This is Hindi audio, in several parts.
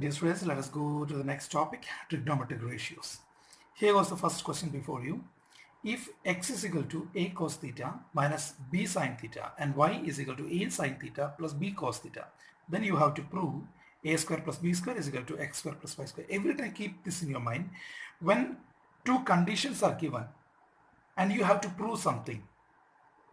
Dear students, let us go to the next topic, trigonometric ratios. Here was the first question before you. If x is equal to a cos theta minus b sin theta and y is equal to a sin theta plus b cos theta, then you have to prove a square plus b square is equal to x square plus y square. Every time keep this in your mind. When two conditions are given and you have to prove something,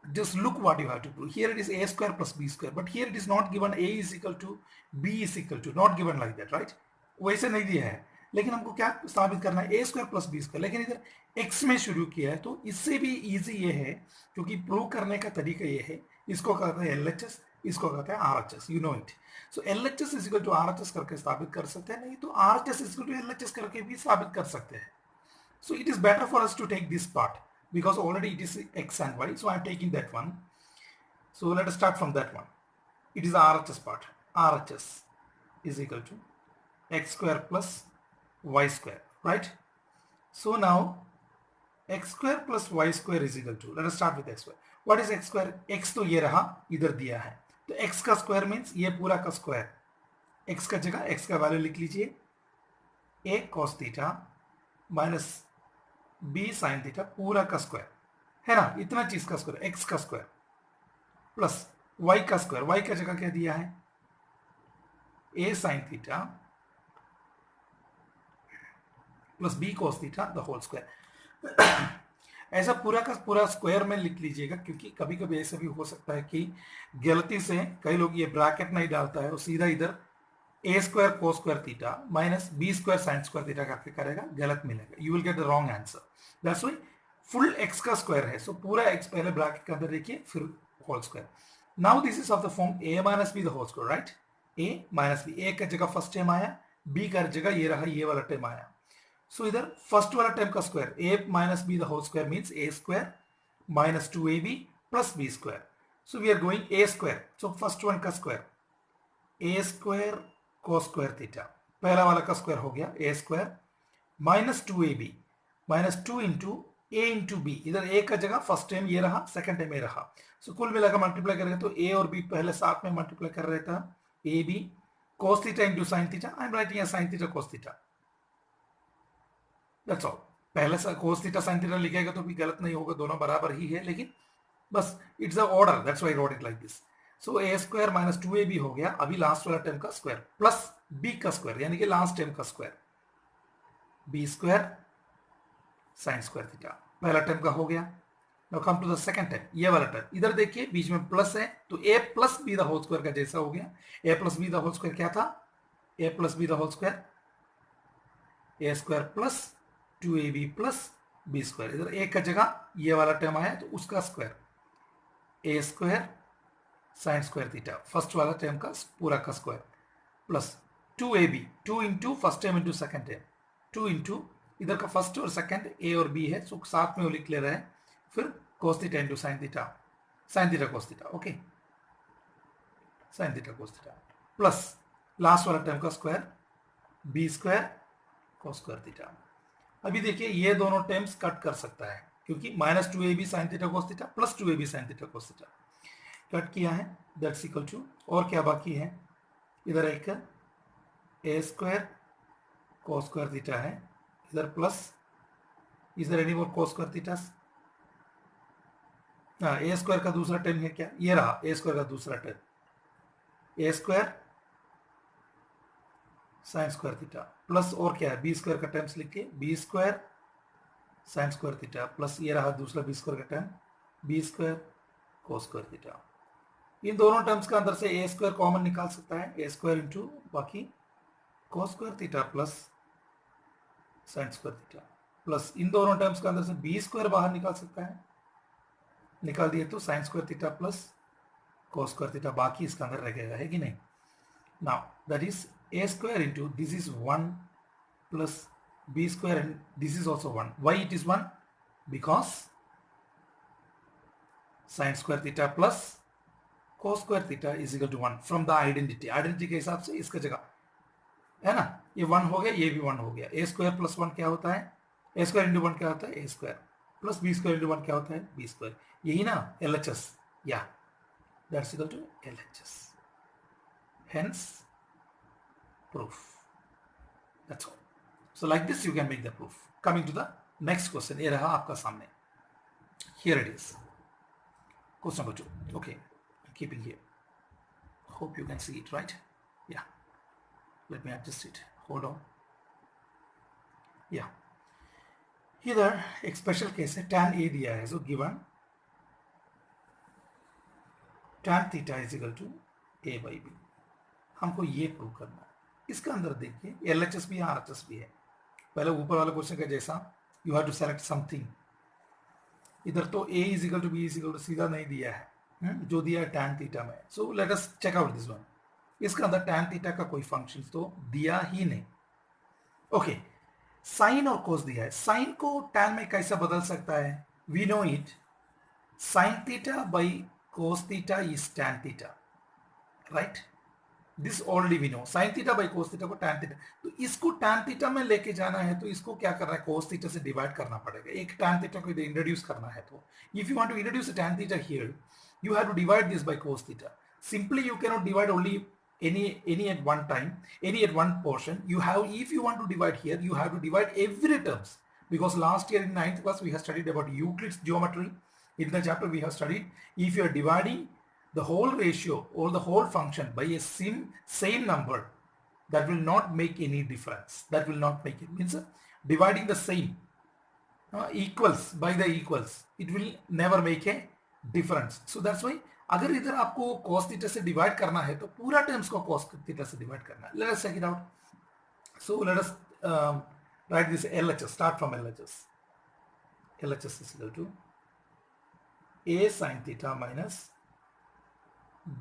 just look what you have to prove. Here it is a square plus b square, but here it is not given a is equal to b is equal to, not given like that, right? वैसे नहीं दिया है, लेकिन हमको क्या साबित करना है, a square plus B square, लेकिन इधर x में शुरू किया है, तो इससे भी इजी ये है, क्योंकि प्रूव करने का तरीका ये है, इसको कहते हैं LHS, इसको कहते हैं RHS, you know it. So LHS is equal to RHS करके साबित कर सकते हैं, नहीं तो RHS is equal to LHS करके भी साबित कर सकते हैं. So it is better for us to take this part because already it is x and y, so I am taking that one. So let us start from that one. It is the RHS part. RHS is equal to x square plus y square, right? So now x square plus y square is equal to, let us start with x square. What is x square? X तो ये रहा, इधर दिया है, तो x का स्क्वायर मीन्स ये पूरा का स्क्वायर. x का जगह x का वैल्यू लिख लीजिए, a cos theta minus b sine theta पूरा का स्क्वायर है ना, इतना चीज का स्क्वायर, x का स्क्वायर प्लस y का स्क्वायर. y का जगह क्या दिया है, a sine theta plus b cos theta the whole square. ऐसा पूरा का पूरा स्क्वायर में लिख लीजिएगा, क्योंकि कभी कभी ऐसा भी हो सकता है कि गलती से कई लोग ये ब्रैकेट नहीं डालता है और सीधा इधर a square cos square theta minus b square sine square theta करके करेगा, गलत मिलेगा, you will get the wrong answer. That's why full x का स्क्वायर है, सो पूरा x पहले ब्रैकेट के अंदर देखिए, फिर whole square. Now this is of the form a minus B the whole square, right? a minus b, a का जगह फर्स्ट टर्म आया, b का जगह ये रहा, ये वाला टर्म आया. सो इधर फर्स्ट वाला टर्म का square a minus B the whole square means a square minus 2ab plus b square. So we are going a square, so first one का square a square cos square theta, पहला वाला का स्क्वायर हो गया a square minus 2ab minus 2 into a into B, इधर a का जगह फर्स्ट टाइम ये रहा, सेकंड टाइम ये रहा, सो कुल मिलाकर मल्टीप्लाई करेंगे तो a और b पहले साथ में मल्टीप्लाई कर रहे था, a b cos theta into sine theta, I am writing sine theta cos theta, that's all. पहले cos थीटा साइन थीटा लिखेगा तो भी गलत नहीं होगा, दोनों बराबर ही है, लेकिन बस it's a order, that's why I wrote it like this. So a square minus 2ab हो गया, अभी लास्ट वाला टर्म का स्क्वायर प्लस b का स्क्वायर, यानी कि लास्ट टर्म का square, b square sine square theta, पहला टर्म का हो गया. Now come to the second term, ये वाला टर्म, इधर देखिए बीच में प्लस है, तो a plus b the whole square का जैसा हो गया. a plus b the whole square क्या था, a plus b the whole square, a square plus 2ab plus b square, इधर a का जगह ये वाला टर्म आया तो उसका square, a square sine square theta, first वाला टर्म का पूरा का square plus 2ab, 2 into first term into second term, 2 into इधर का फर्स्ट और सेकंड a और b है, सो साथ में वो लिख ले रहे हैं, फिर cos theta into sine theta, sine theta cos theta, okay, sign theta cos theta plus last वाला टर्म का square b square cos square theta. अभी देखिए ये दोनों टर्म्स कट कर सकता है, क्योंकि minus 2ab sign theta cos theta plus 2ab sign theta cos theta cut किया है, दैट्स इक्वल टू, और क्या बाकी है, इधर एक a square cos square theta है, इधर प्लस, इधर any more cos square theta, a square का दूसरा टर्म है क्या, ये रहा a स्क्वायर का दूसरा term, a square sine square theta plus, और क्या है, b स्क्वायर का टर्म्स लिखिए, b square sine square theta plus ये रहा दूसरा b स्क्वायर का term, b square cos square theta. इन दोनों टर्म्स का अंदर से a स्क्वायर कॉमन निकाल सकता है, a स्क्वायर इंटू बाकी cos square theta plus sine square theta plus इन दोनों टर्म्स का अंदर से b स्क्वायर बाहर निकाल सकता है, निकाल दिए तो sine square theta plus cos square theta बाकी इसका अंदर रहेगा, है कि नहीं. Now that is a square into this is 1 plus b square and this is also 1. Why it is 1? Because sine square theta plus cos square theta is equal to 1 from the identity के हिसाब से इसका जगह है ना, ये 1 हो गया, ये भी 1 हो गया. a स्क्वायर प्लस 1 क्या होता है, a स्क्वायर इंटू 1 क्या होता है, a square plus b square into 1 क्या होता है, b स्क्वायर, यही ना LHS, या that's equal to LHS, hence proof. That's all. So like this you can make the proof. Coming to the next question, ये रहा आपका सामने. Here it is. Question number 2. Okay, I'm keeping here. Hope you can see it, right? Yeah. Let me adjust it. Hold on. Yeah. Here एक special case है, tan A दिया है, so given tan theta is equal to A by B. हमको ये प्रूव करना है. इसका अंदर देखिए LHS भी है, RHS भी है. पहले ऊपर वाले क्वेश्चन का जैसा you have to select something. इधर तो A is equal to B is equal to सीधा नहीं दिया है, जो दिया है tan थीटा में. So let us check out this one. इसका अंदर tan थीटा का कोई फंक्शन तो दिया ही नहीं. ओके, साइन और कोस दिया है. साइन को tan में कैसे बदल सकता है? We know it. Sine theta by cos theta is tan theta, right? This already we know. Sine theta by cos theta को tan थीटा, तो इसको tan थीटा में लेके जाना है तो इसको क्या करना है? कोस थीटा से डिवाइड करना पड़ेगा. एक tan थीटा को इंट्रोड्यूस करना है तो if you want to introduce a tan theta here you have to divide this by cos theta. Simply you cannot divide only any at one time, any at one portion. You have, if you want to divide here, you have to divide every terms, because last year in 9th class we have studied about Euclid's geometry. In the chapter we have studied, if you are dividing the whole ratio or the whole function by a same number, that will not make any difference. That will not make it, means dividing the same equals by the equals, it will never make a difference. So that's why अगर इधर आपको cos थीटा से डिवाइड करना है तो पूरा टर्म्स को cos थीटा से डिवाइड करना है. Let us check it out. So let us write this LHS. Start from LHS. LHS is equal to A sin theta minus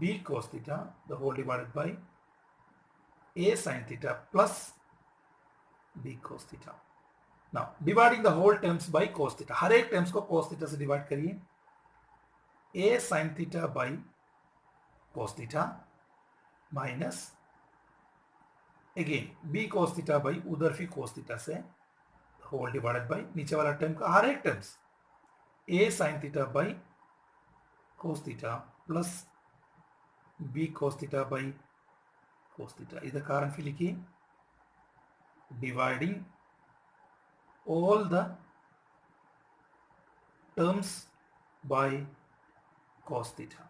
B cos theta the whole divided by A sin theta plus B cos theta. Now dividing the whole terms by cos theta. हर एक टर्म्स को cos theta से डिवाइड करिए. A sin theta by cos theta minus again B cos theta by उधर भी cos theta से whole divided by नीचे वाला टर्म का हर एक terms A sin theta by cos theta plus B cos theta by cos theta. इधर कारण फिर लिखिए dividing all the terms by cos theta.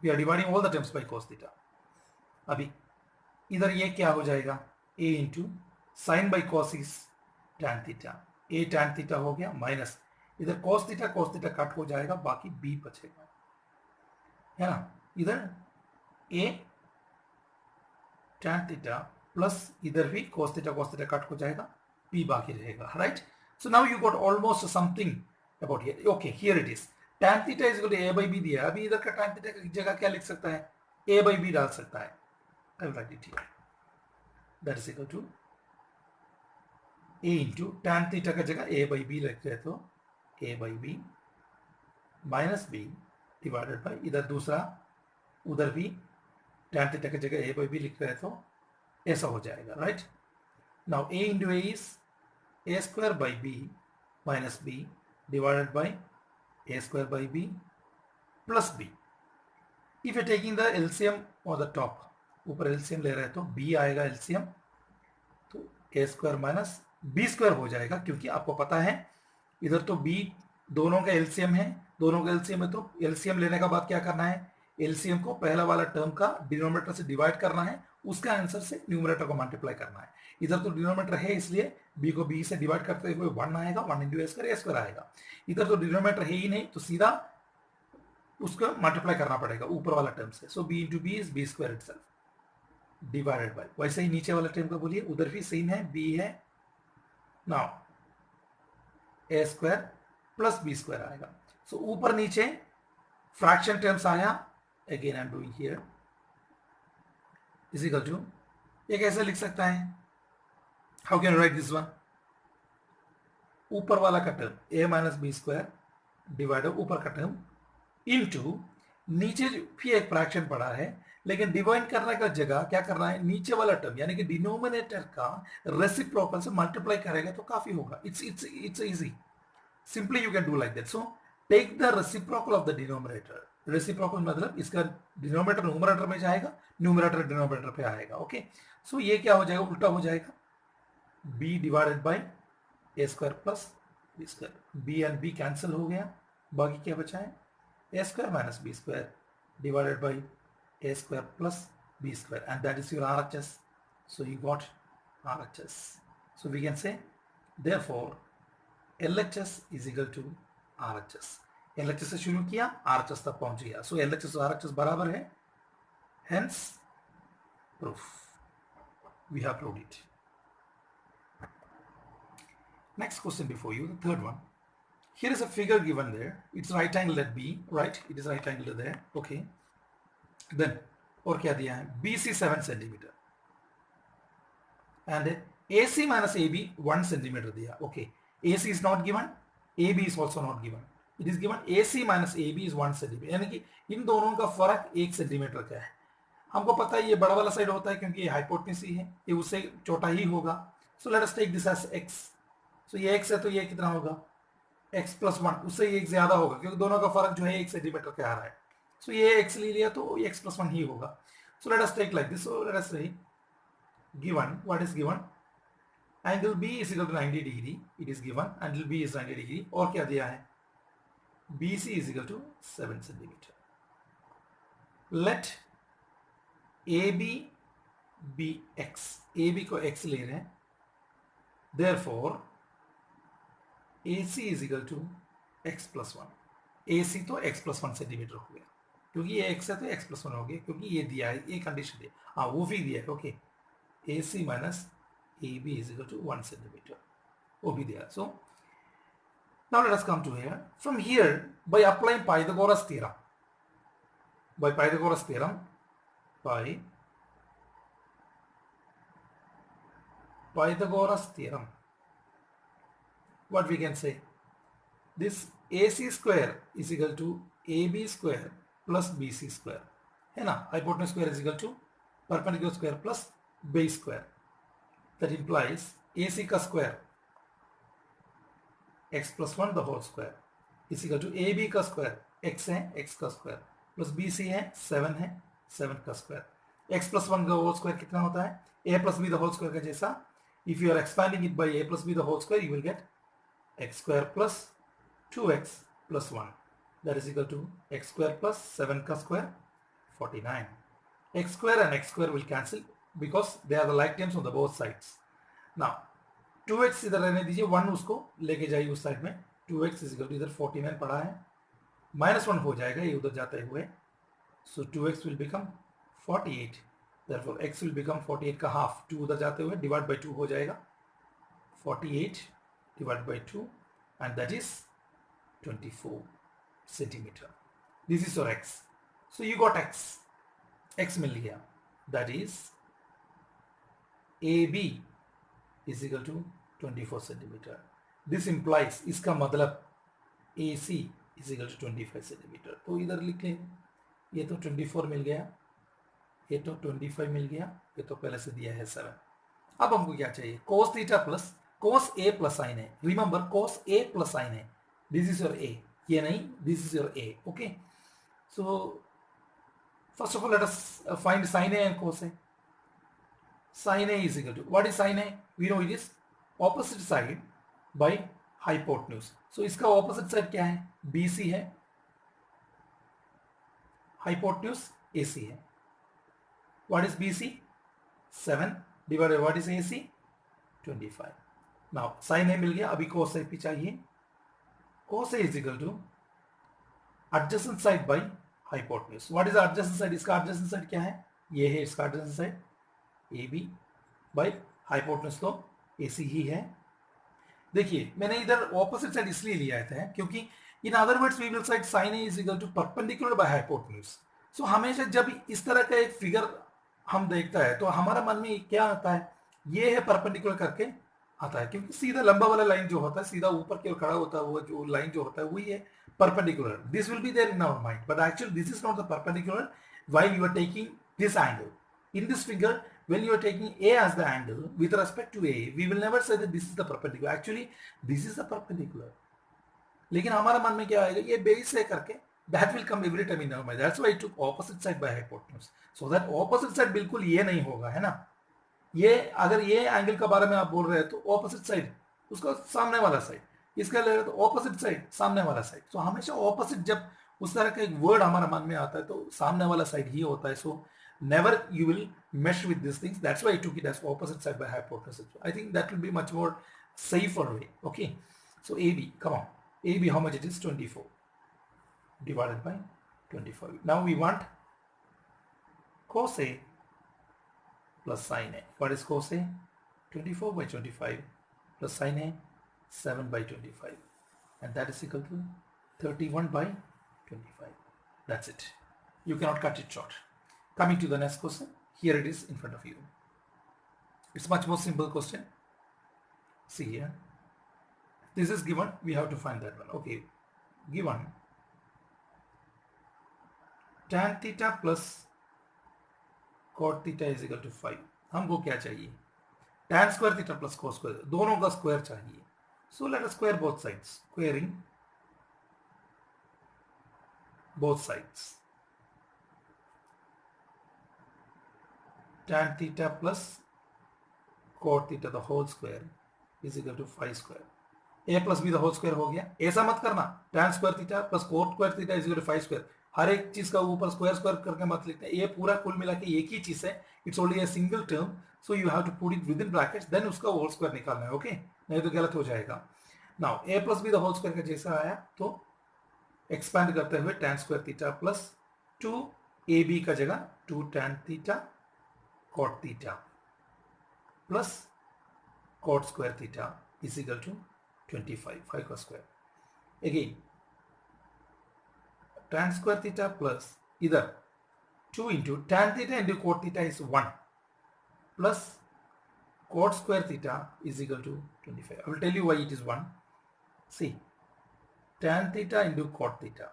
We are dividing all the terms by cos theta. अभी इधर ये क्या हो जाएगा? A into sin by cos is tan theta. A tan theta हो गया माइनस इधर cos theta कट हो जाएगा, बाकी B बचेगा, है ना? इधर A tan theta प्लस इधर भी cos theta कट हो जाएगा, B बाकी रहेगा, right? So now you got almost something about here. Okay, here it is. tan theta is equal to A by B दिया. अभी इधर का tan theta की जगह क्या लिख सकता है? A by B डाल सकता है. I will write it here. That is equal to A into tan theta का जगह A by B लिख रहे तो A by B minus B divided by इधर दूसरा उधर भी tan theta की जगह A by B लिख रहे तो ऐसा हो जाएगा, right? Now A into A is A square by B minus B divided by A square by B plus B. If you are taking the LCM on the top, ऊपर LCM ले रहे हैं तो B आएगा LCM, तो A square minus B square हो जाएगा, क्योंकि आपको पता है इधर तो B दोनों का LCM है, दोनों का LCM है, तो LCM लेने का बाद क्या करना है? LCM को पहला वाला टर्म का डिनोमिनेटर से डिवाइड करना है, उसका आंसर से न्यूमरेटर को मल्टीप्लाई करना है. इधर तो डिनोमिनेटर है इसलिए B को B से डिवाइड करते हुए 1 आएगा, 1 इंटू A स्क्वायर आएगा. इधर तो डिनोमिनेटर है ही नहीं, तो सीधा उसको मल्टीप्लाई करना पड़ेगा ऊपर वाला टर्म से. सो B into B is B square itself divided by, वैसे ही नीचे वाला टर्म का बोलिए, उधर भी सेम है, B है. Now A square plus B square आएगा. सो ऊपर नीचे फ्रैक्शन टर्म्स आया. Again I am doing here is equal to, ये कैसे लिख सकता है? How can write this one? ऊपर वाला का term A minus B square divide ऊपर का टर्म इनटू नीचे भी एक फ्रैक्शन पड़ा है, लेकिन डिवाइड करने का जगह क्या करना है? नीचे वाला टर्म यानी कि डिनोमिनेटर का रेसिप्रोकल से मल्टीप्लाई करेगा तो काफी होगा. It's easy. Simply you can do like that. So take the reciprocal of the denominator. Reciprocal मतलब इसका डिनोमिनेटर न्यूमरेटर में जाएगा, न्यूमरेटर डिनोमिनेटर पे आएगा. ओके, सो ये क्या हो जाएगा? उल्टा हो जाएगा. b divided by A square plus B square, B and B cancel हो गया, बाकी क्या बचा है A square minus B square divided by A square plus B square, and that is your RHS. So you got RHS. So we can say therefore LHS is equal to RHS. LHS से शुरू किया, RHS तक पहुंच गया. So LHS और RHS बराबर है, hence proof. We have proved it. Next question before you, the third one. Here is a figure given there. It's right angled at B, right? It is right angled there. Okay. Then और क्या दिया है, BC 7 centimetre and AC minus AB 1 centimetre दिया. Okay, AC is not given, AB is also not given. It is given AC minus AB is 1 centimetre, यानी कि इन दोनों का फर्क 1 सेंटीमीटर का है. हमको पता है ये बड़ा वाला साइड होता है क्योंकि ये हाइपोटेन्यूज है, ये उससे छोटा ही होगा. So let us take this as x. So ये x है तो ये कितना होगा x प्लस 1, उससे ये x ज्यादा होगा क्योंकि दोनों का फर्क जो है 1 सेंटीमीटर का आ रहा है. सो ये x ले लिया तो x प्लस 1 ही होगा. So let us take like this. So let us say given, what is given, angle B is equal to 90 degree, it is given, angle B is 90 degree. और क्या दिया है, BC is equal to 7 centimeter. Let AB be x, AB को x ले रहे हैं, therefore AC is equal to x plus 1. AC तो x plus 1 सेंटीमीटर हो गया क्योंकि ये x है तो x plus 1 हो गया क्योंकि ये दिया है, ये कंडीशन दिया, हाँ वो भी दिया है. Okay, AC minus AB is equal to 1 centimeter. वो भी दिया. So now let us come to here. From here, by applying Pythagoras theorem, by Pythagoras theorem, by Pythagoras theorem, what we can say, this AC square is equal to AB square plus BC square, है ना. Hypotenuse square is equal to perpendicular square plus base square. That implies AC का square x plus 1 the whole square is equal to AB का square, x है x का square plus BC है 7 है 7 का square. x plus 1 का whole square कितना होता है, a plus b the whole square का जैसा. If you are expanding it by a plus b the whole square, you will get x square plus 2x plus 1, that is equal to x square plus 7 का square 49. X square and x square will cancel because they are the like terms on the both sides. Now 2x इधर रहने दीजिए, 1 उसको लेके जाइए उस साइड में. 2x इज इक्वल टू इधर 49 पड़ा है, -1 हो जाएगा ये उधर जाते हुए. सो 2x will become 48. therefore x will become 48 का हाफ, 2 उधर जाते हुए डिवाइड बाय 2 हो जाएगा. 48 divide by 2 and that is 24 centimeter. This is your x. So you got x मिल गया, that is AB is equal to 24 centimeter. This implies, इसका मतलब AC is equal to 25 centimeter. तो इधर लिख लें, ये तो 24 मिल गया, ये तो 25 मिल गया, ये तो पहले से दिया है 7. अब हमको क्या चाहिए, cos theta plus cos A plus sin A. Remember cos A plus sin A. This is your A. ये नहीं, this is your A. Okay. So first of all let us find sin A and cos A. Sin A is equal to, what is sin A? We know it is opposite side by hypotenuse. So इसका opposite side क्या है, BC है, hypotenuse AC है. What is BC? 7 divided by what is AC? 25. Now sin A मिल गया, अभी cos A भी चाहिए. Cos A is equal to adjacent side by hypotenuse. What is the adjacent side? इसका adjacent side क्या है, ये है इसका adjacent side AB by hypotenuse तो AC ही है. देखिए मैंने इधर opposite side इसलिए लिया था क्योंकि in other words we will say sin A is equal to perpendicular by hypotenuse. So हमेशा जब इस तरह का एक फिगर हम देखता है तो हमारा मन में क्या आता है, ये है perpendicular करके आता है, क्योंकि सीधा लंबा वाला लाइन जो होता है सीधा ऊपर की ओर खड़ा होता है, वो जो लाइन जो होता है वही है perpendicular. This will be there in our mind, but actually this is not the perpendicular while you are taking this angle. In this figure, when you are taking A as the angle with respect to A, we will never say that this is the perpendicular. Actually, this is the perpendicular. लेकिन हमारा मन में क्या आएगा, ये बेस है करके, that will come every time in our mind. That's why I took opposite side by hypotenuse. So that opposite side बिल्कुल ये नहीं होगा, है ना. ये अगर ये एंगल के बारे में आप बोल रहे हैं तो ऑपोजिट साइड, उसका सामने वाला साइड, इसका ले रहे हैं तो ऑपोजिट साइड, सामने वाला साइड। तो हमेशा ऑपोजिट जब उस तरह का एक वर्ड हमारे मन में आता है तो सामने वाला साइड ही होता है। सो never you will mesh with these things. That's why I took it as opposite side by hypothesis. I think that will be much more safer way. Okay, so AB, come on, AB, how much it is? 24 divided by 25. Now we want cos A plus sin A. What is cos A? 24 by 25 plus sin A, 7 by 25, and that is equal to 31 by 25. That's it. You cannot cut it short. Coming to the next question, here it is in front of you. It's much more simple question. See here, this is given, we have to find that one. Okay, given tan theta plus cot theta is equal to 5. हमको क्या चाहिए? tan square theta plus cos square, दोनों का स्क्वायर चाहिए. So let us square both sides. Squaring both sides. Tan theta plus cot theta the whole square is equal to 5 square. A plus b the whole square हो गया. ऐसा मत करना, tan square theta plus cot square theta is equal to 5 square. हर एक चीज का ऊपर स्क्वायर स्क्वायर करके मत लिखते हैं. ये पूरा कुल मिला के एक ही चीज है. It's only a single term, so you have to put it within brackets, then उसका होल स्क्वायर निकालना है. ओके, नहीं तो गलत हो जाएगा. Now a plus b the whole square का जैसा आया तो एक्सपैंड करते हुए tan square theta plus 2ab का जगह 2 tan theta cot theta plus cot square theta is equal to 25, 5 का square. Again, tan square theta plus इधर 2 into tan theta into cot theta is 1 plus cot square theta is equal to 25. I will tell you why it is 1. See, tan theta into cot theta.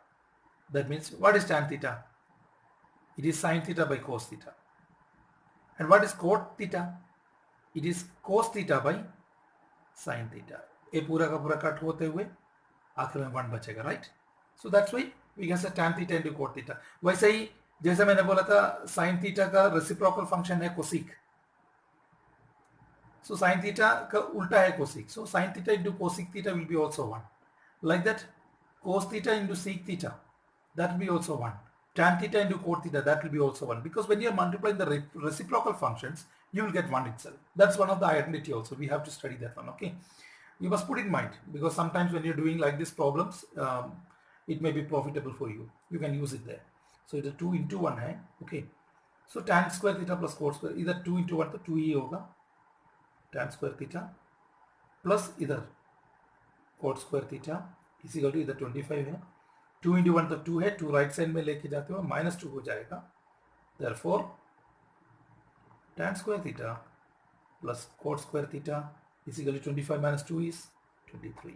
That means, what is tan theta? It is sin theta by cos theta. And what is cot theta? It is cos theta by sin theta. ये पूरा का पूरा कट होते हुए आखिर में 1 बचेगा, right? So that's why we can say tan theta into cot theta. वैसे ही जैसे मैंने बोला था sin theta का रेसिप्रोकल फंक्शन है कोसिक, सो sin theta का उल्टा है cosec, so sin theta into cosic theta will be also 1. Like that, cos theta into sec theta, that will be also 1. Tan theta into cot theta, that will be also 1, because when you are multiplying the reciprocal functions you will get 1 itself. That's one of the identity also, we have to study that one. Okay, you must put in mind, because sometimes when you're doing like these problems it may be profitable for you, you can use it there. So it is 2 into 1 है. Okay, so tan square theta plus cot square, इधर 2 into 1 तो 2 ही होगा, tan square theta plus इधर cot square theta is equal to इधर 25 है. 2 into 1 तो 2 है, 2 राइट साइड में लेके जाते हो -2 हो जाएगा. Therefore tan square theta plus cot square theta is equal to 25 minus 2 is 23.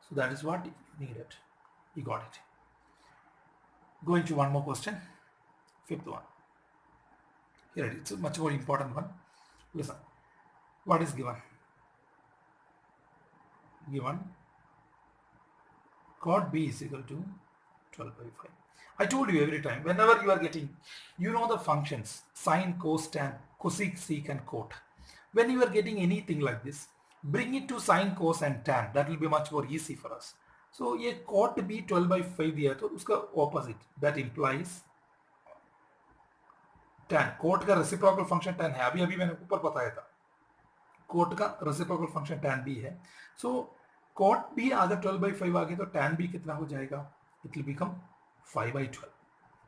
So that is what you needed. You got it. Going to one more question, fifth one. Here it is, it's a much more important one. Listen, what is given? Given cot B is equal to 12 by 5. I told you every time, whenever you are getting, you know the functions, sine, cos, tan, cosec, sec and cot. When you are getting anything like this, bring it to sine, cos and tan. That will be much more easy for us. So ये cot B 12 by 5 दिया तो उसका opposite, that implies tan. cot का reciprocal function tan है, अभी मैंने ऊपर बताया था. cot का reciprocal function tan B है. So cot B अगर 12 by 5 आ गया तो tan B कितना हो जाएगा? It will become 5 by 12.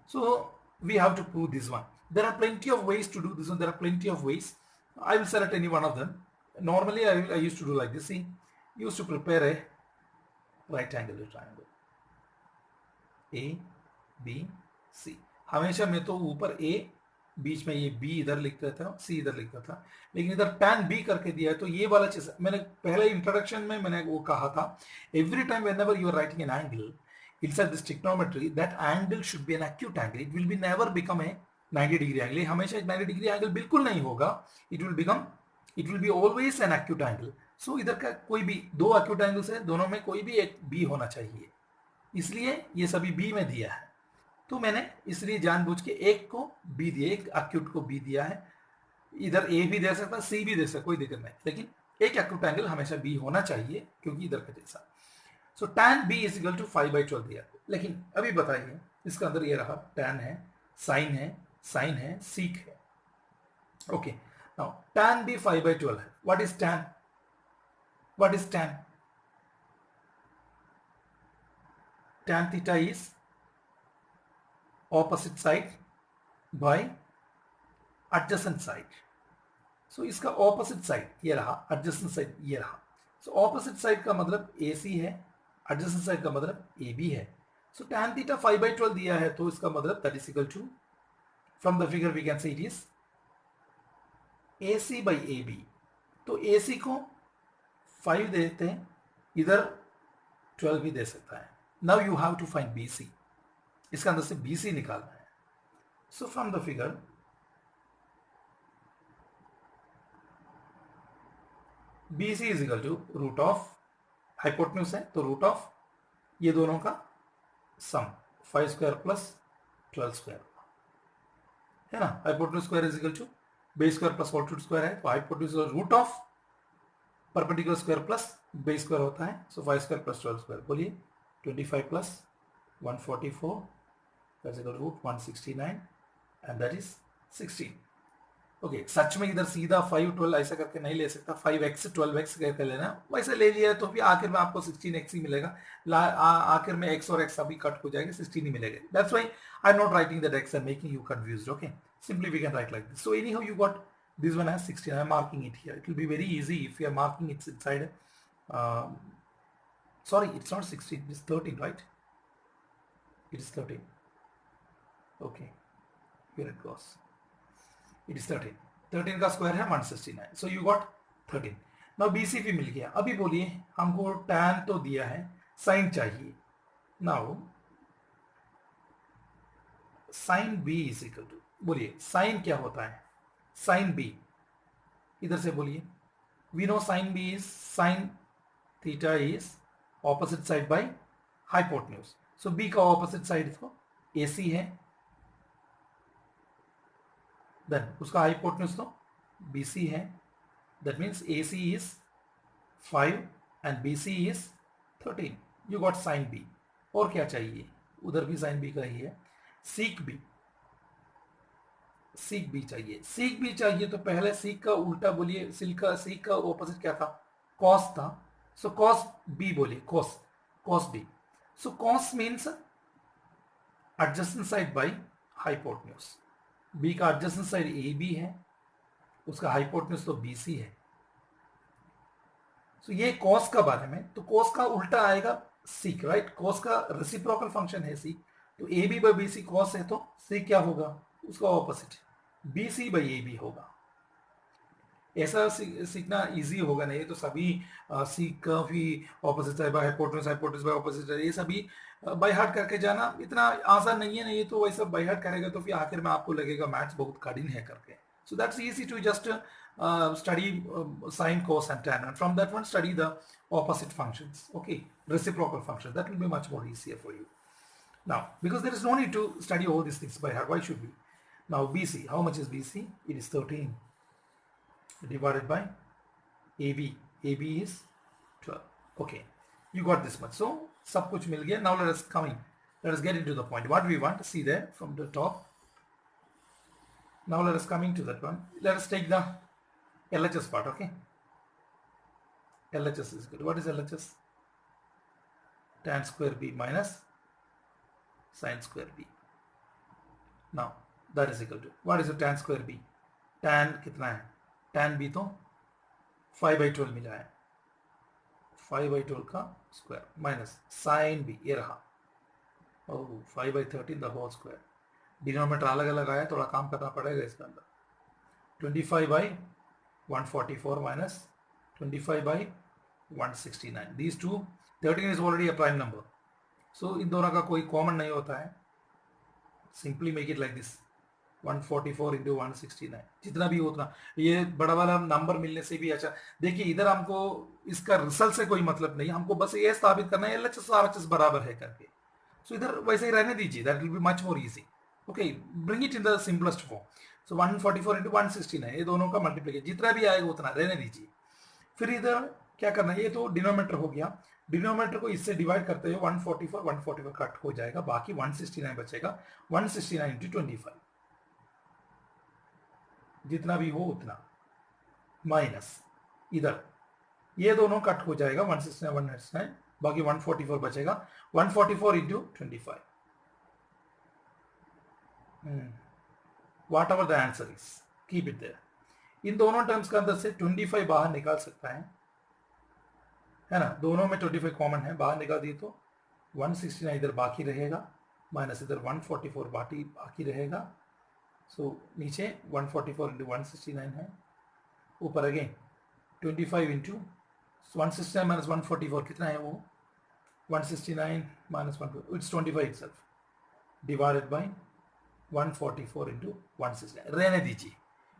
So we have to prove this one. There are plenty of ways to do this one. There are plenty of ways. I will select any one of them. Normally I used to do like this. See, used to prepare a right angle triangle. A, B, C. हमेशा मैं तो ऊपर A, बीच में ये B इधर लिखता था, C इधर लिखता था, लेकिन इधर tan B करके दिया है तो ये वाला चीज मैंने पहले इंट्रोडक्शन में मैंने वो कहा था, every time whenever you are writing an angle inside this trigonometry, that angle should be an acute angle. It will be never become a 90 degree angle. ये हमेशा 90 degree angle बिल्कुल नहीं होगा. It will be always an acute angle. So इधर का कोई भी दो acute angles है, दोनों में कोई भी एक B होना चाहिए, इसलिए ये सभी B में दिया है. तो मैंने इसलिए जानबूझ के एक को B दिया, एक acute को B दिया है. इधर ए भी दे सकता है, सी भी दे सकता है, कोई दिक्कत नहीं, लेकिन एक एक्यूट एंगल हमेशा बी होना चाहिए क्योंकि इधर का जैसा। So tan b is equal to 5/12 दिया, लेकिन अभी बताइए इसका अंदर ये रहा tan है, साइन है, सीक है। ओके, नाउ tan b 5/12 है। What is tan? What is tan? tan theta is opposite side by adjacent side. सो इसका ऑपोजिट साइड ये रहा, एडजेसेंट साइड ये रहा। सो ऑपोजिट साइड का मतलब AC है, एडजेसेंट साइड का मतलब AB है। सो tan थीटा 5/12 दिया है, तो इसका मतलब that is equal to, from the figure we can say it is AC by AB। तो AC को 5 देते हैं, इधर 12 भी दे सकता है। Now you have to find BC, इसका अंदर से BC निकालना है। So from the figure BC is equal to root of, hypotenuse है तो रूट ऑफ ये दोनों का सम, 5 स्क्वायर प्लस 12 स्क्वायर है ना। Hypotenuse square is equal to base square plus altitude square है, तो hypotenuse root of perpendicular square plus base square होता है। सो 5 स्क्वायर प्लस 12 स्क्वायर, बोलिए 25 plus 144 that's equal to root 169 and that is 16। Okay, सच में इधर सीधा 5 12 ऐसा करके नहीं ले सकता, 5x 12x करके लेना, वैसे ले लिया तो फिर आखिर में आपको 16x ही मिलेगा। आखिर में x और x अभी कट हो जाएगा, 16 ही मिलेगा। That's why I am not writing that x and making you confused. Okay, simply we can write like this. So anyhow you got this one has 16. I am marking it here. It will be very easy if you are marking it inside. Sorry, it's not 16, it's 13, right? It is 13. Okay, here it goes. It is 13. 13 का स्क्वायर है 169. So you got 13. Now BC भी मिल गया। अभी बोलिए हमको tan तो दिया है, sin चाहिए। Now sin B is equal to, बोलिए sin क्या होता है? sin B, इधर से बोलिए, we know sin B is sin theta is opposite side by hypotenuse. So B का opposite side तो AC है, then उसका hypotenuse तो BC है, that means AC is 5 and BC is 13. You got sin B. और क्या चाहिए? उधर भी sin B का ही है। sec B, सीक भी चाहिए। सीक भी चाहिए तो पहले सीक का उल्टा बोलिए, सीक का ऑपोजिट क्या था? कॉस था। सो कॉस बी बोलिए, कॉस बी। सो cos means adjacent side by hypotenuse. B का एडजेसेंट साइड ए बी है, उसका हाइपोटेन्यूज तो बी सी है। सो ये कॉस का बारे में, तो कॉस का उल्टा आएगा सीक, राइट? कॉस का रेसिप्रोकल फंक्शन है सीक, तो A B by B C cos है, तो सीक क्या होगा? उसका opposite B C by A B होगा। ऐसा सीखना इजी होगा नहीं तो सभी सीख का भी opposite side by hypotenuse by opposite, ये सभी बाय हार्ट करके जाना इतना आसान नहीं है। नहीं तो वैसा बाय हार्ट करेगा तो फिर आखिर में आपको लगेगा मैथ्स बहुत कठिन है करके। So that's easy to just study sin, cos and tan, and from that one study the opposite functions, okay, reciprocal functions. That will be much more easier for you. Now, because there is no need to study all these things by heart, why should we? Now BC, how much is BC? It is 13 divided by AB. AB is 12. Okay, you got this much. So sab kuch mil gaya. Now let us get into the point. What we want to see there from the top. Now let us coming to that one. Let us take the LHS part. Okay, LHS is good. What is LHS? Tan square B minus sin square B. Now that is equal to, what is the tan square B? Tan कितना है? Tan B तो 5/12 मिला है, 5/12 का स्क्वायर माइनस sin B, ये रहा 5/13 द होल स्क्वायर। डिनोमिनेटर अलग अलग आया, थोड़ा काम करना पड़ेगा इसके अंदर। 25/144 minus 25/169. These two, 13 is already a prime number, so इन दोनों का कोई कॉमन नहीं होता है। Simply make it like this, 144 into 169, जितना भी उतना, ये बड़ा वाला नंबर मिलने से भी अच्छा। देखिए इधर हमको इसका रिजल्ट से कोई मतलब नहीं, हमको बस ये साबित करना है LHS RHS बराबर है करके। सो इधर वैसे ही रहने दीजिए, that will be much more easy. Okay, bring it in the simplest form. So 144 into 169, ये दोनों का मल्टीप्लीकेशन जितना भी आएगा उतना रहने दीजिए। फिर इधर क्या करना है, ये तो डिनोमिनेटर हो गया, डिनोमिनेटर को इससे डिवाइड करते हुए 144 कट हो जाएगा, बाकी 169 बचेगा। 169 इंटू 25 जितना भी हो उतना, माइनस इधर ये दोनों कट हो जाएगा, 169 169, बाकी 144 बचेगा। 144 into 25, whatever the answer is, keep it there. इन दोनों टर्म्स के अंदर से 25 बाहर निकाल सकता है ना, दोनों में 25 कॉमन है, बाहर निकाल दिए तो 169 इधर बाकी रहेगा, माइनस इधर 144 बाकी रहेगा। सो नीचे 144 इंटू 169 है, ऊपर अगेन 25 इंटू 169 माइनस 144 कितना है वो, 169 minus 1, it's 25 itself divided by 144 into 169। रहने दीजिए,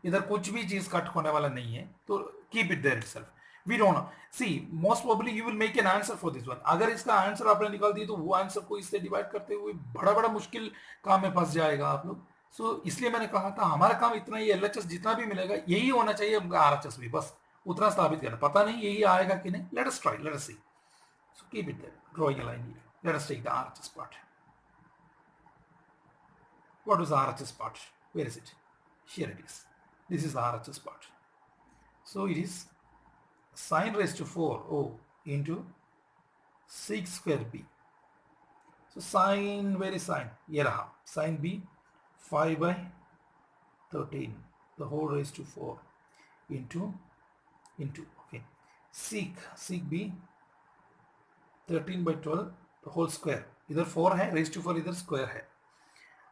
इधर कुछ भी चीज कट होने वाला नहीं है, तो keep it there itself. We don't know, see most probably you will make an answer for this one. अगर इसका आंसर आपने निकाल दिया तो वो आंसर को इससे डिवाइड करते हुए बड़ा बड़ा मुश्किल काम में फंस जाएगा आप लोग। सो इसलिए मैंने कहा था हमारा काम इतना ही, एलएचएस जितना भी मिलेगा यही होना चाहिए, आरएचएस भी बस उतना साबित करना। पता नहीं यही आएगा कि नहीं, let us try, let us see. So keep it there, drawing a line here, let us take the RHS part. What is the RHS part? Where is it? Here it is. This is the RHS part. So it is sine raised to 4 into sec square b. So sine, where is sine? ये रहा sine b 5 by 13 the whole raised to 4 into okay, sec b 13 by 12 the whole square, इधर 4 है, raised to 4 इधर square है।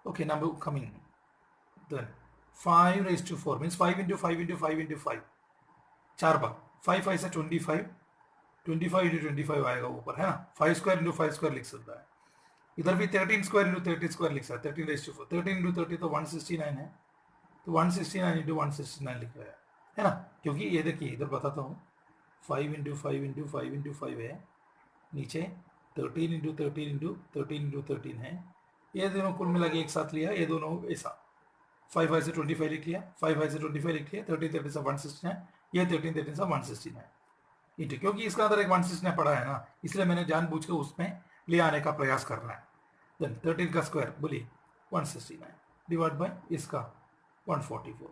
Okay, number coming, then 5 raised to 4 means 5 into 5 into 5 into 5, 4 बार 5 5 से 25, 25 into 25 आएगा ऊपर, है ना। 5 स्क्वायर into 5 स्क्वायर लिख सकता है, इधर भी 13 स्क्वायर into 13 स्क्वायर लिख सकता है, 13 raised to 4, 13 into 30 तो 169 है, तो 169 into 169 लिख रहा है ना। क्योंकि ये देखिए इधर बताता हूँ, 5 into 5 into 5 into 5 है, नीचे 13 into 13 into 13 into 13 है, ये दोनों कुल मिला के एक साथ लिया, ये दोनों ऐसा 5 5 से 25 लिख लिया, 5 5 से 25 लिख लिया, 13 13 से 169, ये 13 13 से 169 इंटू, क्योंकि इसका अंदर एक 169 पड़ा है ना, इसलिए मैंने जानबूझ के उसमें ले आने का प्रयास कर रहा है। देन 13 का स्क्वायर बोलिए 169 डिवाइड बाय इसका 144,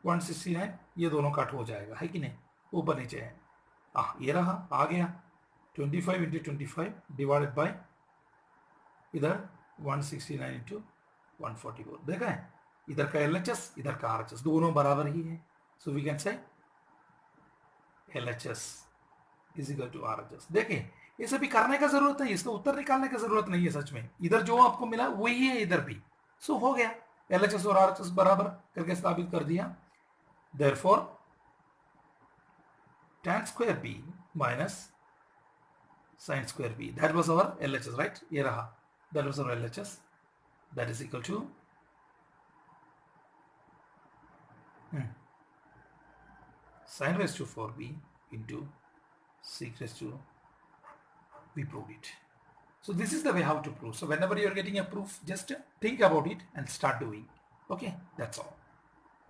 169 ये दोनों कट हो जाएगा, है कि नहीं, ऊपर नीचे है, ये रहा आ गया 25 इंटू 25 डिवाइडेड बाय इधर 169 इंटू 144, देखा है, इधर का एलएचएस इधर का आरएचएस दोनों बराबर ही है। So we can say LHS is equal to RHS. देखें ये सभी करने का जरूरत नहीं, इसका उत्तर निकालने की जरूरत नहीं है, सच में इधर जो आपको मिला वही है इधर भी। सो हो गया, एलएचएस और आरएचएस बराबर करके साबित कर दिया। Therefore tan square b minus sin square b, that was our LHS, right? ये रहा, that was our LHS, that is equal to sin raised to 4b into sec raised to, we proved it. So this is the way how to prove. So whenever you are getting a proof, just think about it and start doing. Okay, that's all.